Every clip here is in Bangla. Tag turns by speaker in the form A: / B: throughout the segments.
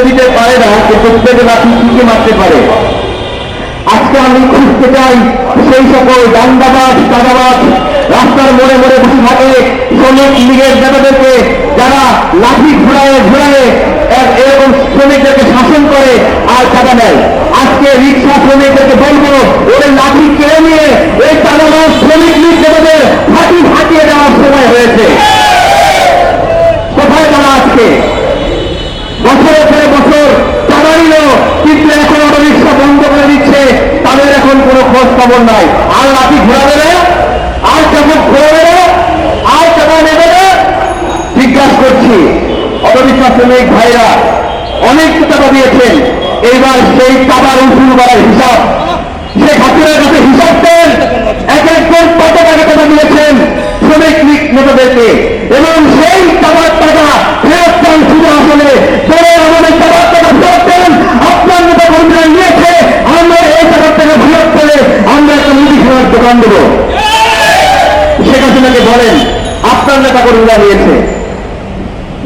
A: খুঁজে দিতে পারে না যে প্রত্যেকে লাঠি কি মারতে পারে। আজকে আমি খুঁজতে চাই সেই সকল দাঙ্গাবাজ চাঁদাবাজ রাস্তার মোড়ে মোড়ে বসে থাকে শ্রমিক লীগের নেতাদেরকে, যারা লাঠি ঘোরায় ঘোরায় এরকম শ্রমিকদেরকে শাসন করে আর চাঁদা নেয়। আজকে রিক্সা শ্রমিকদেরকে বলবো, ওদের লাঠি কেড়ে নিয়ে এই চাঁদাবাজ শ্রমিক লীগ নেতাদের ফাটিয়ে দেওয়ার সময় হয়েছে। কোথায় তারা আজকে? বছরের পরে বছর চাঁদা নিল, কিন্তু এখন অটো রিক্সা বন্ধ করে দিচ্ছে, তাদের এখন কোনো খোঁজ খবর নাই। আর লাঠি ঘোরাবে না, আর চাবুক ঘোরাবে না, আর চাঁদা নেবে না। জিজ্ঞাসা করছি, অটো রিক্সা শ্রমিক ভাইরা অনেক টাকা দিয়েছেন, এইবার সেই টাকার উসুল করার হিসাব শেখ হাসিনার কাছে হিসাব দেন। এক একজন কত টাকা দিয়েছেন শ্রমিক লীগ নেতাদেরকে, এবং সেই টাকার টাকা ফেরত চান শুধু আসলে আমাদের টাকার টাকা ফেরত দেন। আপনার নেতা কর্মীরা নিয়েছে, আমরা এই টাকার টাকা ফেরত পেলে আমরা একটা মুদিখানার দোকান দেব। শেখ হাসিনাকে বলেন আপনার নেতা কর্মীরা নিয়েছে।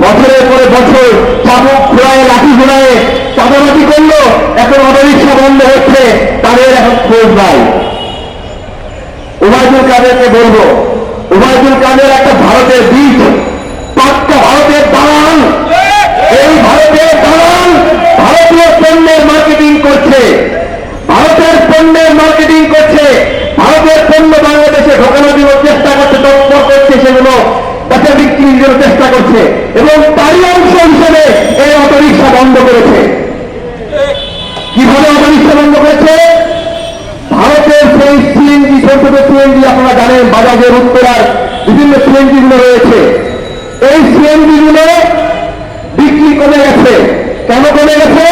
A: বছরের পরে বছর চাবুক ঘোরায় লাঠি ঘোরায় চাঁদাবাজি করলো, এখন অটো রিক্সা বন্ধ হচ্ছে, তাদের এখন খোঁজ নাই। ওবায়দুল কাদেরকে বলবো, ওবায়দুল কাদের একটা ভারতের বীজ, পাক্কা ভারতের দালাল। এই ভারতের দালাল ভারতীয় পণ্যের মার্কেটিং করছে, ভারতের পণ্যের মার্কেটিং করছে, ভারতের পণ্য বাংলাদেশে ঢোকানো দেওয়ার চেষ্টা করছে, তৎপর করছে, সেগুলো বেচা বিক্রির জন্য চেষ্টা করছে, এবং তারই অংশ হিসেবে এই অটো রিক্সা বন্ধ করেছে। কিভাবে অটো রিক্সা বন্ধ করেছে? ভারতের সেই সিএনজি, ছোট ছোট সিএনজি আপনারা জানেন, বাজাজের উত্তরার বিভিন্ন সিএনজি গুলো রয়েছে, এই সিএনজি গুলো বিক্রি কমে গেছে। কেন কমে গেছে?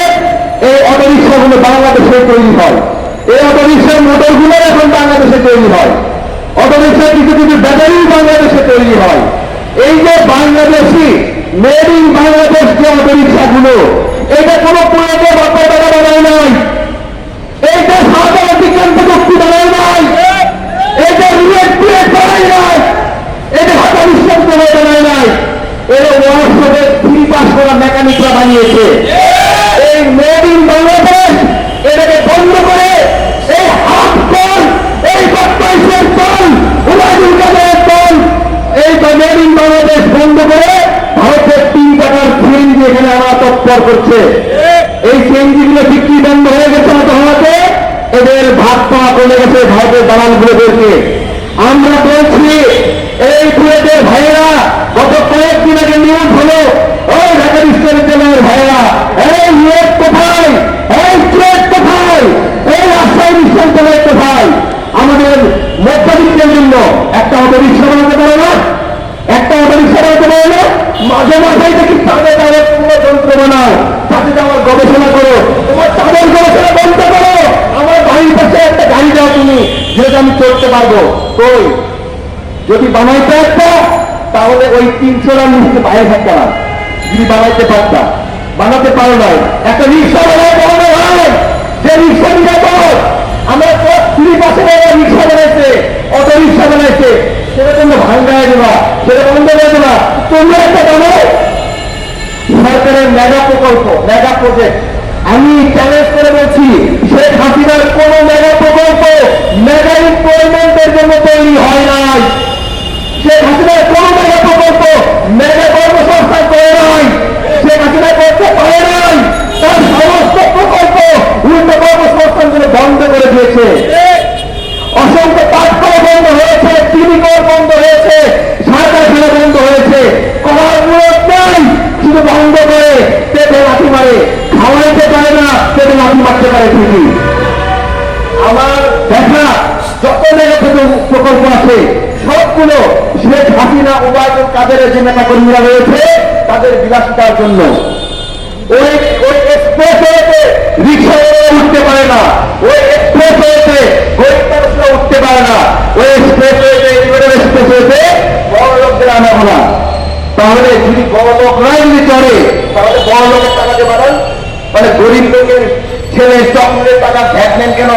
A: এই অটো রিক্সাগুলো বাংলাদেশে তৈরি হয়, এই অটো রিক্সার মোটর গুলো এখন বাংলাদেশে তৈরি হয়, অটো রিক্সার কিছু কিছু ব্যাটারি বাংলাদেশে তৈরি হয়। এই যে বাংলাদেশি মেড ইন বাংলাদেশ যে অটো রিক্সাগুলো, এটা কোনো পুরোকে বাচ্চা টাকা বানায় নাই, এইটা সাধারণ বিজ্ঞান প্রযুক্তি বানায় নাই, এটা রিয়েক্টিভ বানায় নাই, এটা ঢাকা বিশ্ববিদ্যালয় বানায় নাই, এটা ওয়ার্কশপের 3 পাস করা মেকানিকরা বানিয়েছে। এই মেড ইন বাংলাদেশ এটাকে বন্ধ করে এই হাত দল, এই বাচ্চাইশের দল, ওবায়দুল কাদের দল, এই মেড ইন বাংলাদেশ বন্ধ করে ভারতের 3 টাকার সিএনজি এখানে আনা তৎপর করছে। এই সিএনজি গুলো বিক্রি বন্ধ হয়ে গেছে না হওয়াতে এদের ভাগ পাওয়া কমে গেছে ভারতের দালালগুলোদেরকে। আমরা বলছি এই বুয়েটের ভাইয়েরা, গত কয়েকদিন আগে নিউজ হলো, ওই ঢাকা বিশ্ববিদ্যালয়ের ভাইয়েরা, এই নিয়োগ কোথায়, এই ট্রেড কোথায়, এই রাজশাহী বিশ্ববিদ্যালয় কোথায়? আমাদের মধ্যবিত্তের জন্য একটা অটো রিক্সা বানাতে পারে না, একটা অটো রিক্সা বানাতে পারে না। মাঝে মাঝেই দেখি তাদের তাদের পুরো যন্ত্র বানাও, সাথে আমার গবেষণা করো, তোমার তাদের গবেষণা বলতে পারো, আমার বাড়ির পাশে একটা গাড়ি দাও তুমি, যেটা আমি চলতে পারবো। কই? যদি বানাইতে একটা, তাহলে ওই 300 রান নিচে বাইরে থাকতে না, যদি বানাইতে পারতা, বানাতে পারো নাই। একটা রিক্সা বানাইতে হবে ভাই, যে রিক্সা নিরাপদ। আমরা তো 3 পাশে রিক্সা বানাইছে, অটো রিক্সা বানাইছে, সেটা তোমরা ভাঙ্গায় দেবা, সেটা বন্ধ করে দেবা। তোমরা একটা বানাও সরকারের মেগা প্রকল্প, মেগা প্রজেক্ট। আমি চ্যালেঞ্জ করে বলছি, শেখ হাসিনার কোন মেগা প্রকল্প মেগা এমপ্লয়মেন্টের জন্য তৈরি হয় নাই। শেখ হাসিনার কোন মেগা প্রকল্প মেগা কর্মসংস্থান করে নাই, শেখ হাসিনা করতে পারে নাই। তার সমস্ত প্রকল্প উল্টো কর্মসংস্থানগুলো বন্ধ করে দিয়েছে। অসংখ্য পাঠকর বন্ধ হয়েছে, টিভি কর বন্ধ হয়েছে, সরকার খেলা বন্ধ হয়েছে। করার অনুরোধ নাই, শুধু বন্ধ করে পেটে লাঠি মারে, খাওয়াইতে পারে না, পেটে লাঠি মারতে পারে ঠিকই। আমার দেখা যত মেগা প্রকল্প আছে সবগুলো শেখ হাসিনা, ওবায়দুল কাদেরের যে নেতা কর্মীরা রয়েছে তাদের বিলাসিতার জন্য। ওই এক্সপ্রেস ওয়েতে রিক্সা উঠতে পারে না, ওই এক্সপ্রেস ওয়েতে গরিব মানুষরা উঠতে পারে না, ওই এক্সপ্রেস ওয়েতে এক্সপ্রেস ওয়েতে বড় লোকদের আনা হলো। তাহলে যদি বড় লোকরাই যদি চড়ে, তাহলে বড় লোকের টাকা দিয়ে বাড়ান, মানে গরিব লোকের ছেলে চকলেটের টাকা ভ্যাট নেন কেন?